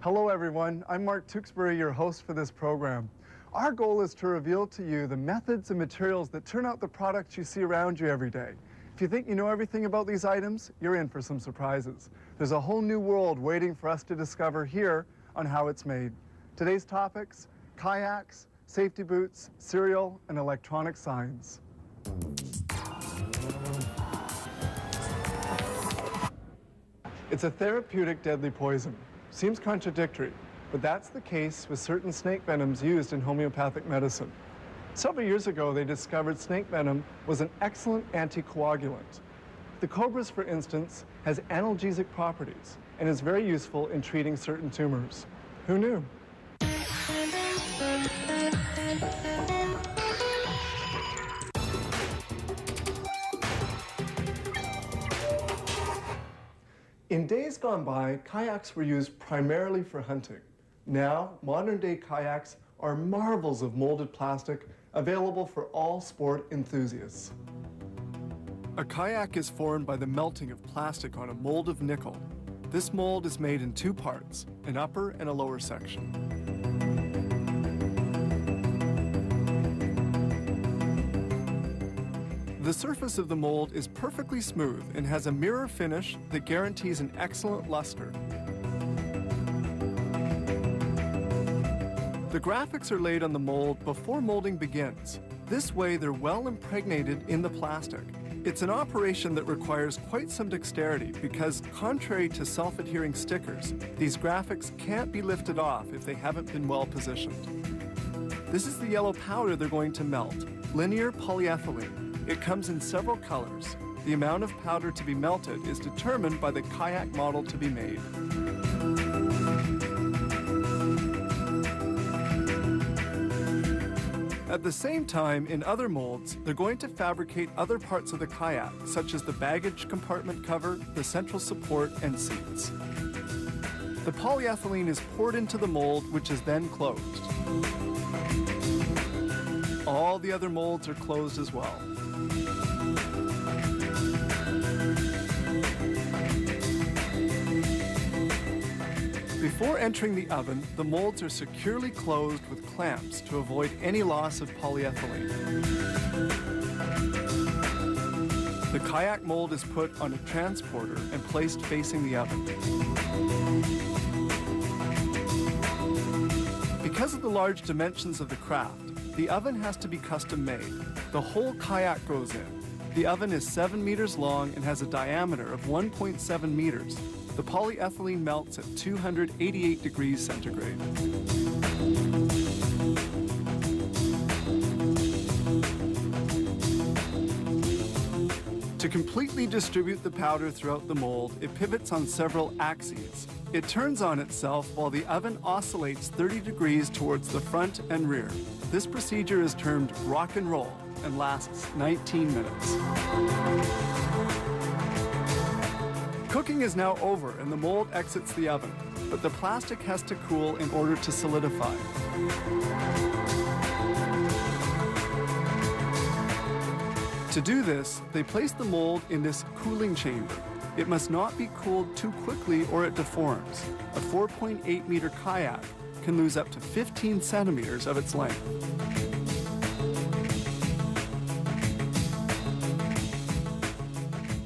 Hello everyone, I'm Mark Tewksbury, your host for this program. Our goal is to reveal to you the methods and materials that turn out the products you see around you every day. If you think you know everything about these items, you're in for some surprises. There's a whole new world waiting for us to discover here on how it's made. Today's topics: kayaks, safety boots, cereal, and electronic signs. It's a therapeutic deadly poison. Seems contradictory, but that's the case with certain snake venoms used in homeopathic medicine. Several years ago, they discovered snake venom was an excellent anticoagulant. The cobra's, for instance, has analgesic properties and is very useful in treating certain tumors. Who knew? In days gone by, kayaks were used primarily for hunting. Now, modern-day kayaks are marvels of molded plastic available for all sport enthusiasts. A kayak is formed by the melting of plastic on a mold of nickel. This mold is made in two parts, an upper and a lower section. The surface of the mold is perfectly smooth and has a mirror finish that guarantees an excellent luster. The graphics are laid on the mold before molding begins. This way they're well impregnated in the plastic. It's an operation that requires quite some dexterity because, contrary to self-adhering stickers, these graphics can't be lifted off if they haven't been well positioned. This is the yellow powder they're going to melt, linear polyethylene. It comes in several colors. The amount of powder to be melted is determined by the kayak model to be made. At the same time, in other molds, they're going to fabricate other parts of the kayak, such as the baggage compartment cover, the central support, and seats. The polyethylene is poured into the mold, which is then closed. All the other molds are closed as well. Before entering the oven, the molds are securely closed with clamps to avoid any loss of polyethylene. The kayak mold is put on a transporter and placed facing the oven. Because of the large dimensions of the craft, the oven has to be custom made. The whole kayak goes in. The oven is 7 meters long and has a diameter of 1.7 meters. The polyethylene melts at 288 degrees centigrade. To completely distribute the powder throughout the mold, it pivots on several axes. It turns on itself while the oven oscillates 30 degrees towards the front and rear. This procedure is termed rock and roll and lasts 19 minutes. Cooking is now over and the mold exits the oven, but the plastic has to cool in order to solidify. To do this, they place the mold in this cooling chamber. It must not be cooled too quickly or it deforms. A 4.8 meter kayak can lose up to 15 centimeters of its length.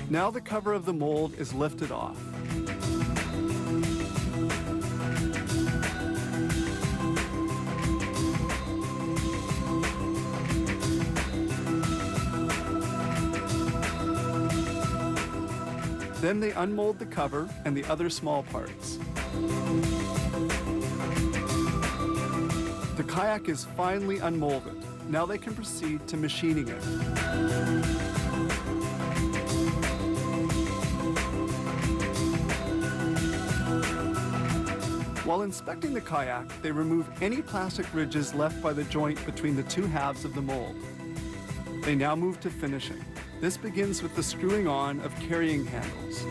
Now the cover of the mold is lifted off. Then they unmold the cover and the other small parts. The kayak is finally unmolded. Now they can proceed to machining it. While inspecting the kayak, they remove any plastic ridges left by the joint between the two halves of the mold. They now move to finishing. This begins with the screwing on of carrying handles.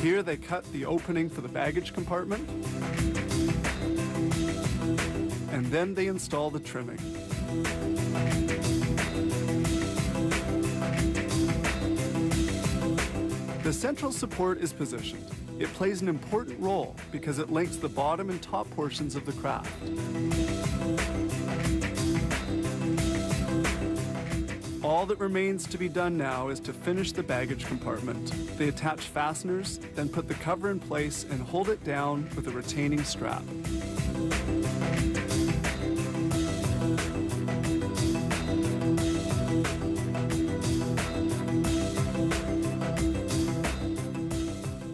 Here they cut the opening for the baggage compartment, and then they install the trimming. The central support is positioned. It plays an important role because it links the bottom and top portions of the craft. All that remains to be done now is to finish the baggage compartment. They attach fasteners, then put the cover in place and hold it down with a retaining strap.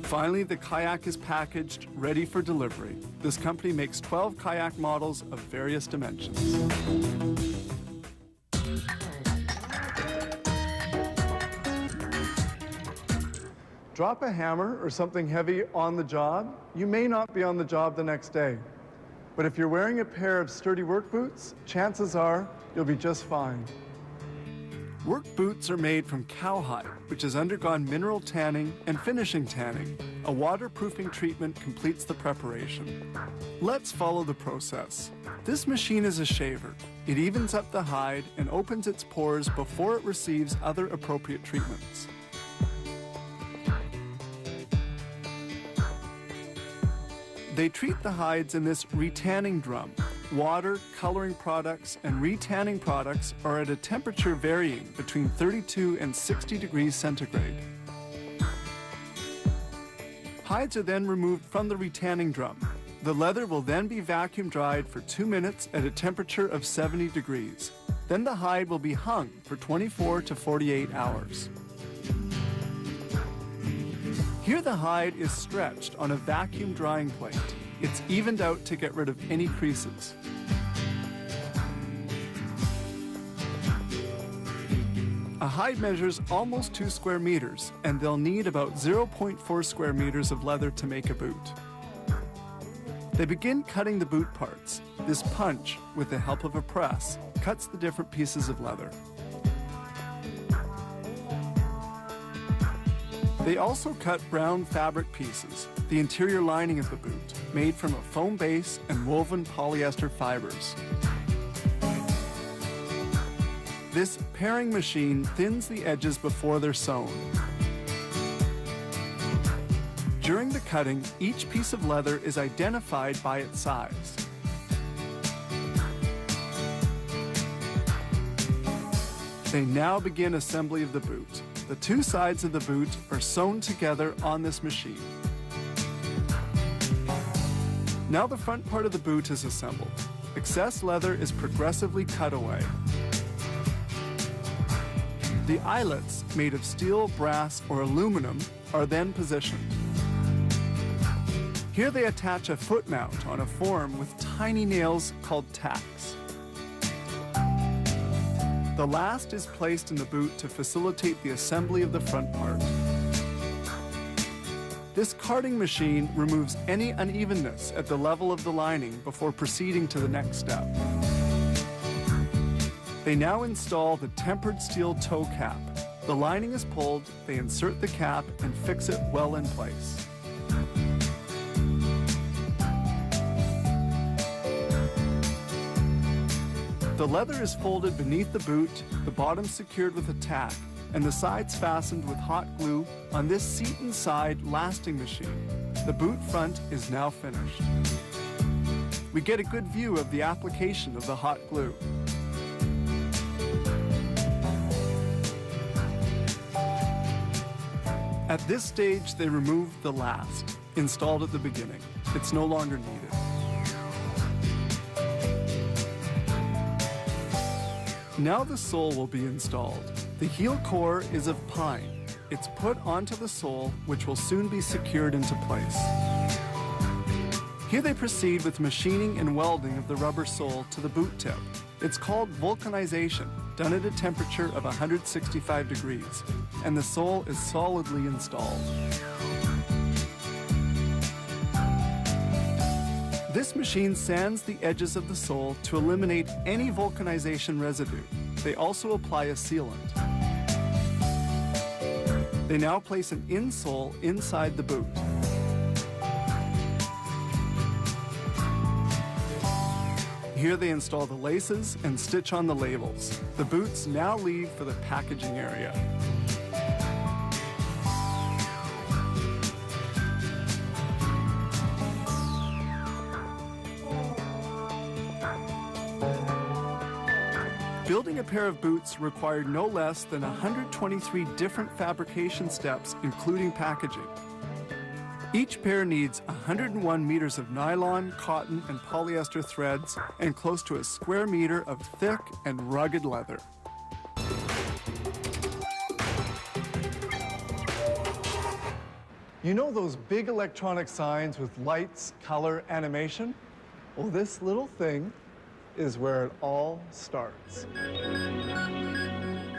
Finally, the kayak is packaged, ready for delivery. This company makes 12 kayak models of various dimensions. Drop a hammer or something heavy on the job, you may not be on the job the next day. But if you're wearing a pair of sturdy work boots, chances are you'll be just fine. Work boots are made from cowhide, which has undergone mineral tanning and finishing tanning. A waterproofing treatment completes the preparation. Let's follow the process. This machine is a shaver. It evens up the hide and opens its pores before it receives other appropriate treatments. They treat the hides in this retanning drum. Water, coloring products, and retanning products are at a temperature varying between 32 and 60 degrees centigrade. Hides are then removed from the retanning drum. The leather will then be vacuum dried for 2 minutes at a temperature of 70 degrees. Then the hide will be hung for 24 to 48 hours. Here the hide is stretched on a vacuum drying plate. It's evened out to get rid of any creases. A hide measures almost 2 square meters, and they'll need about 0.4 square meters of leather to make a boot. They begin cutting the boot parts. This punch, with the help of a press, cuts the different pieces of leather. They also cut brown fabric pieces, the interior lining of the boot, made from a foam base and woven polyester fibers. This paring machine thins the edges before they're sewn. During the cutting, each piece of leather is identified by its size. They now begin assembly of the boot. The 2 sides of the boot are sewn together on this machine. Now the front part of the boot is assembled. Excess leather is progressively cut away. The eyelets, made of steel, brass, or aluminum, are then positioned. Here they attach a foot mount on a form with tiny nails called tacks. The last is placed in the boot to facilitate the assembly of the front part. This carding machine removes any unevenness at the level of the lining before proceeding to the next step. They now install the tempered steel toe cap. The lining is pulled, they insert the cap and fix it well in place. The leather is folded beneath the boot, the bottom secured with a tack, and the sides fastened with hot glue on this seat inside lasting machine. The boot front is now finished. We get a good view of the application of the hot glue. At this stage, they remove the last, installed at the beginning. It's no longer needed. Now the sole will be installed. The heel core is of pine. It's put onto the sole, which will soon be secured into place. Here they proceed with machining and welding of the rubber sole to the boot tip. It's called vulcanization, done at a temperature of 165 degrees, and the sole is solidly installed. This machine sands the edges of the sole to eliminate any vulcanization residue. They also apply a sealant. They now place an insole inside the boot. Here they install the laces and stitch on the labels. The boots now leave for the packaging area. Building a pair of boots required no less than 123 different fabrication steps, including packaging. Each pair needs 101 meters of nylon, cotton, and polyester threads, and close to a square meter of thick and rugged leather. You know those big electronic signs with lights, color, animation? Well, this little thing is where it all starts.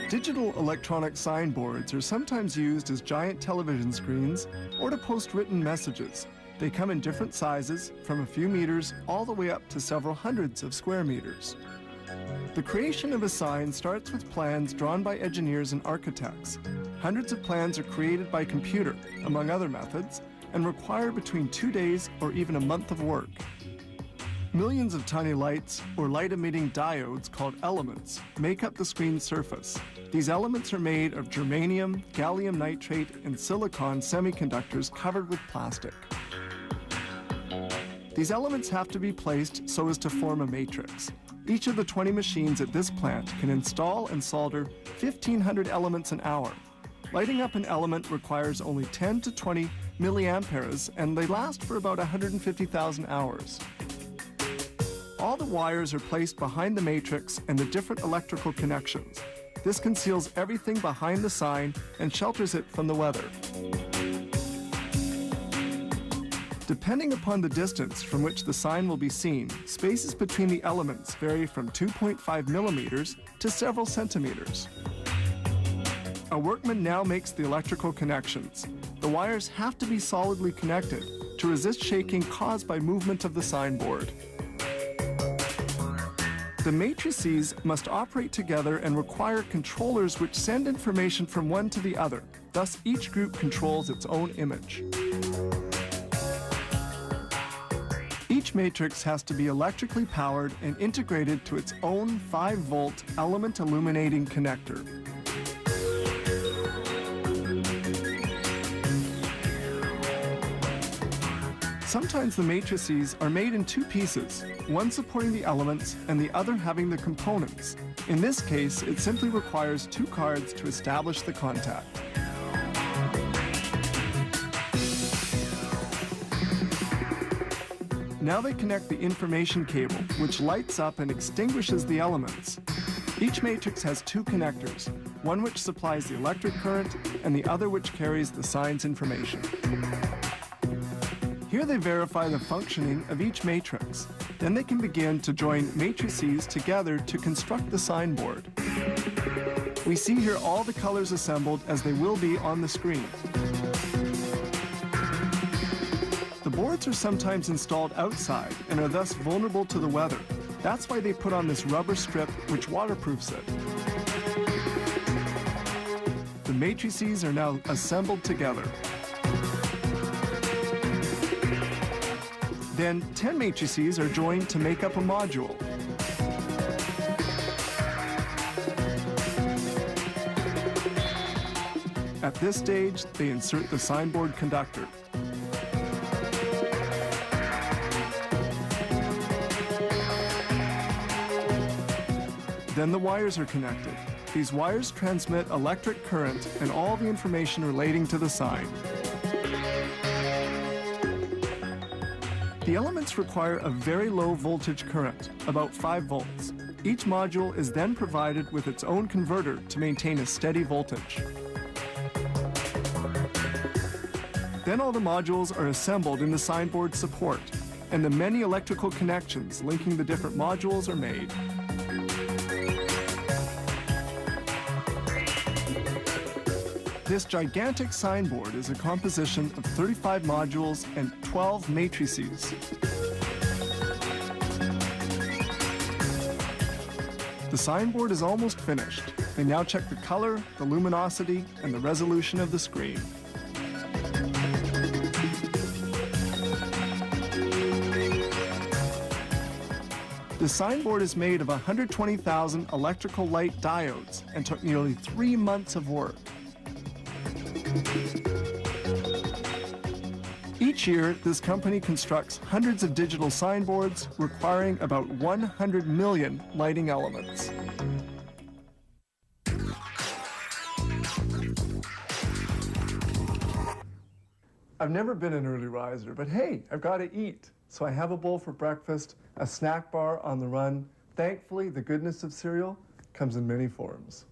Digital electronic signboards are sometimes used as giant television screens or to post written messages. They come in different sizes, from a few meters all the way up to several hundreds of square meters. The creation of a sign starts with plans drawn by engineers and architects. Hundreds of plans are created by computer, among other methods, and require between 2 days or even a month of work. Millions of tiny lights, or light-emitting diodes called elements, make up the screen's surface. These elements are made of germanium, gallium nitrate, and silicon semiconductors covered with plastic. These elements have to be placed so as to form a matrix. Each of the 20 machines at this plant can install and solder 1,500 elements an hour. Lighting up an element requires only 10 to 20 milliamperes, and they last for about 150,000 hours. All the wires are placed behind the matrix and the different electrical connections. This conceals everything behind the sign and shelters it from the weather. Depending upon the distance from which the sign will be seen, spaces between the elements vary from 2.5 millimeters to several centimeters. A workman now makes the electrical connections. The wires have to be solidly connected to resist shaking caused by movement of the signboard. The matrices must operate together and require controllers which send information from one to the other. Thus, each group controls its own image. Each matrix has to be electrically powered and integrated to its own 5-volt element illuminating connector. Sometimes the matrices are made in 2 pieces, one supporting the elements and the other having the components. In this case, it simply requires 2 cards to establish the contact. Now they connect the information cable, which lights up and extinguishes the elements. Each matrix has 2 connectors, one which supplies the electric current and the other which carries the sign's information. Here they verify the functioning of each matrix. Then they can begin to join matrices together to construct the signboard. We see here all the colors assembled as they will be on the screen. The boards are sometimes installed outside and are thus vulnerable to the weather. That's why they put on this rubber strip which waterproofs it. The matrices are now assembled together. Then 10 matrices are joined to make up a module. At this stage, they insert the signboard conductor. Then the wires are connected. These wires transmit electric current and all the information relating to the sign. The elements require a very low voltage current, about 5 volts. Each module is then provided with its own converter to maintain a steady voltage. Then all the modules are assembled in the signboard support, and the many electrical connections linking the different modules are made. This gigantic signboard is a composition of 35 modules and 12 matrices. The signboard is almost finished. They now check the color, the luminosity, and the resolution of the screen. The signboard is made of 120,000 electrical light diodes and took nearly 3 months of work. Each year, this company constructs hundreds of digital signboards requiring about 100 million lighting elements. I've never been an early riser, but hey, I've got to eat. So I have a bowl for breakfast, a snack bar on the run. Thankfully, the goodness of cereal comes in many forms.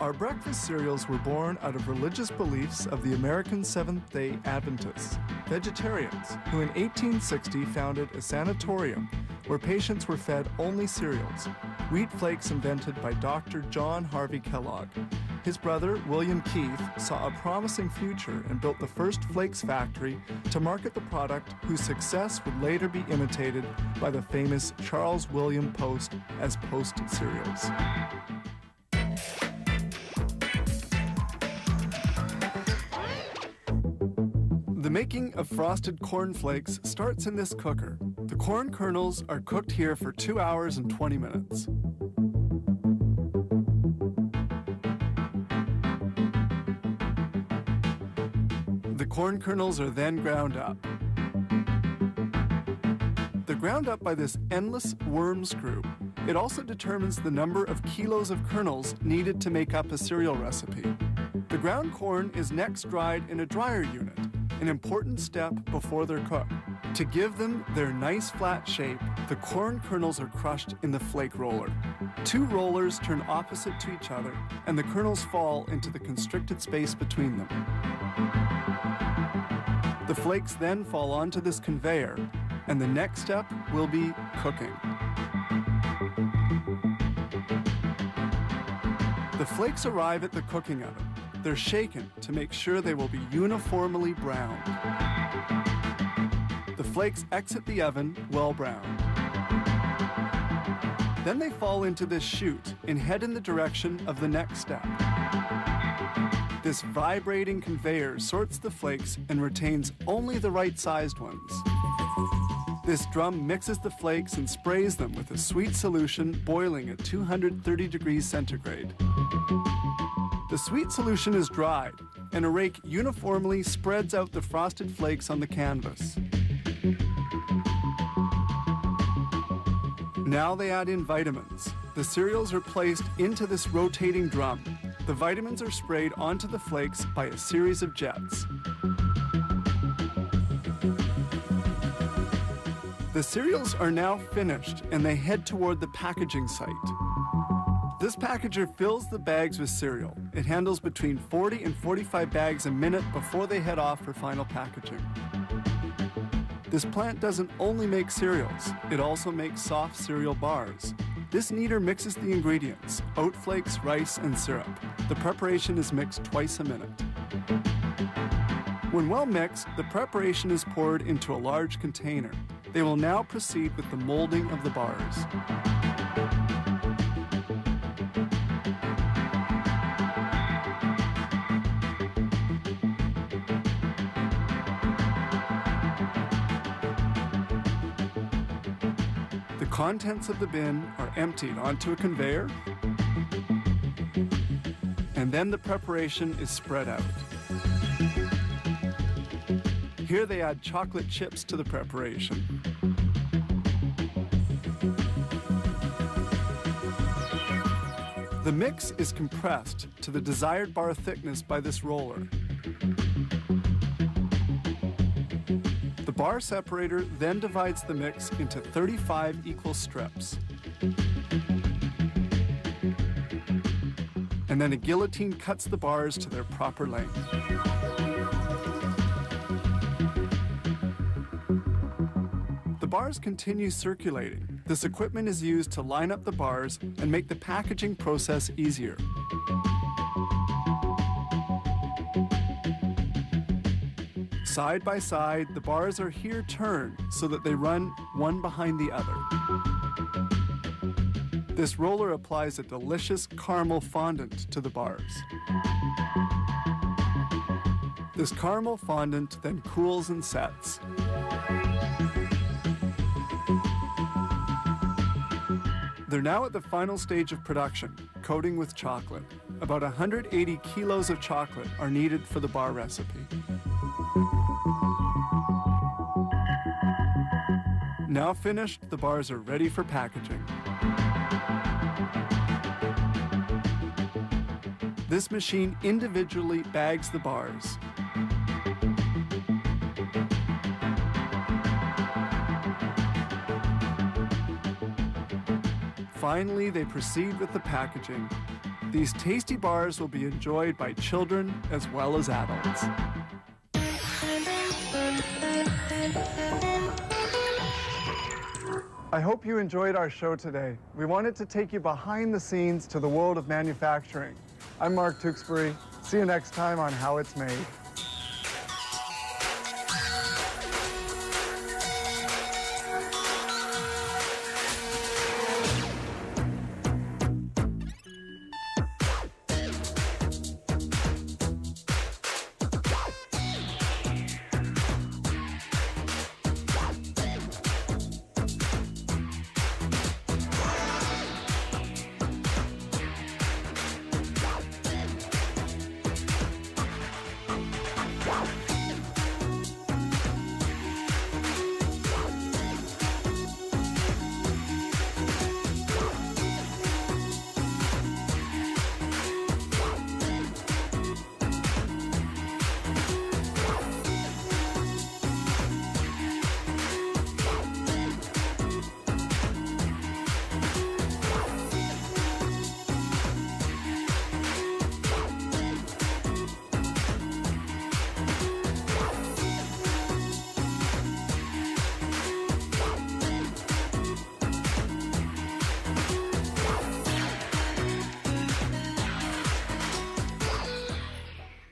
Our breakfast cereals were born out of religious beliefs of the American Seventh-day Adventists, vegetarians, who in 1860 founded a sanatorium where patients were fed only cereals, wheat flakes invented by Dr. John Harvey Kellogg. His brother, William Keith, saw a promising future and built the first flakes factory to market the product, whose success would later be imitated by the famous Charles William Post as Post cereals. The making of frosted corn flakes starts in this cooker. The corn kernels are cooked here for 2 hours and 20 minutes. The corn kernels are then ground up. They're ground up by this endless worm screw. It also determines the number of kilos of kernels needed to make up a cereal recipe. The ground corn is next dried in a dryer unit, an important step before they're cooked. To give them their nice flat shape, the corn kernels are crushed in the flake roller. 2 rollers turn opposite to each other, and the kernels fall into the constricted space between them. The flakes then fall onto this conveyor, and the next step will be cooking. The flakes arrive at the cooking oven. They're shaken to make sure they will be uniformly browned. The flakes exit the oven well browned. Then they fall into this chute and head in the direction of the next step. This vibrating conveyor sorts the flakes and retains only the right-sized ones. This drum mixes the flakes and sprays them with a sweet solution boiling at 230 degrees centigrade. The sweet solution is dried, and a rake uniformly spreads out the frosted flakes on the canvas. Now they add in vitamins. The cereals are placed into this rotating drum. The vitamins are sprayed onto the flakes by a series of jets. The cereals are now finished, and they head toward the packaging site. This packager fills the bags with cereal. It handles between 40 and 45 bags a minute before they head off for final packaging. This plant doesn't only make cereals, it also makes soft cereal bars. This kneader mixes the ingredients, oat flakes, rice, and syrup. The preparation is mixed twice a minute. When well mixed, the preparation is poured into a large container. They will now proceed with the molding of the bars. The contents of the bin are emptied onto a conveyor, and then the preparation is spread out. Here they add chocolate chips to the preparation. The mix is compressed to the desired bar thickness by this roller. The bar separator then divides the mix into 35 equal strips. And then a guillotine cuts the bars to their proper length. The bars continue circulating. This equipment is used to line up the bars and make the packaging process easier. Side by side, the bars are here turned so that they run one behind the other. This roller applies a delicious caramel fondant to the bars. This caramel fondant then cools and sets. They're now at the final stage of production, coating with chocolate. About 180 kilos of chocolate are needed for the bar recipe. Now finished, the bars are ready for packaging. This machine individually bags the bars. Finally, they proceed with the packaging. These tasty bars will be enjoyed by children as well as adults. I hope you enjoyed our show today. We wanted to take you behind the scenes to the world of manufacturing. I'm Mark Tewksbury. See you next time on How It's Made.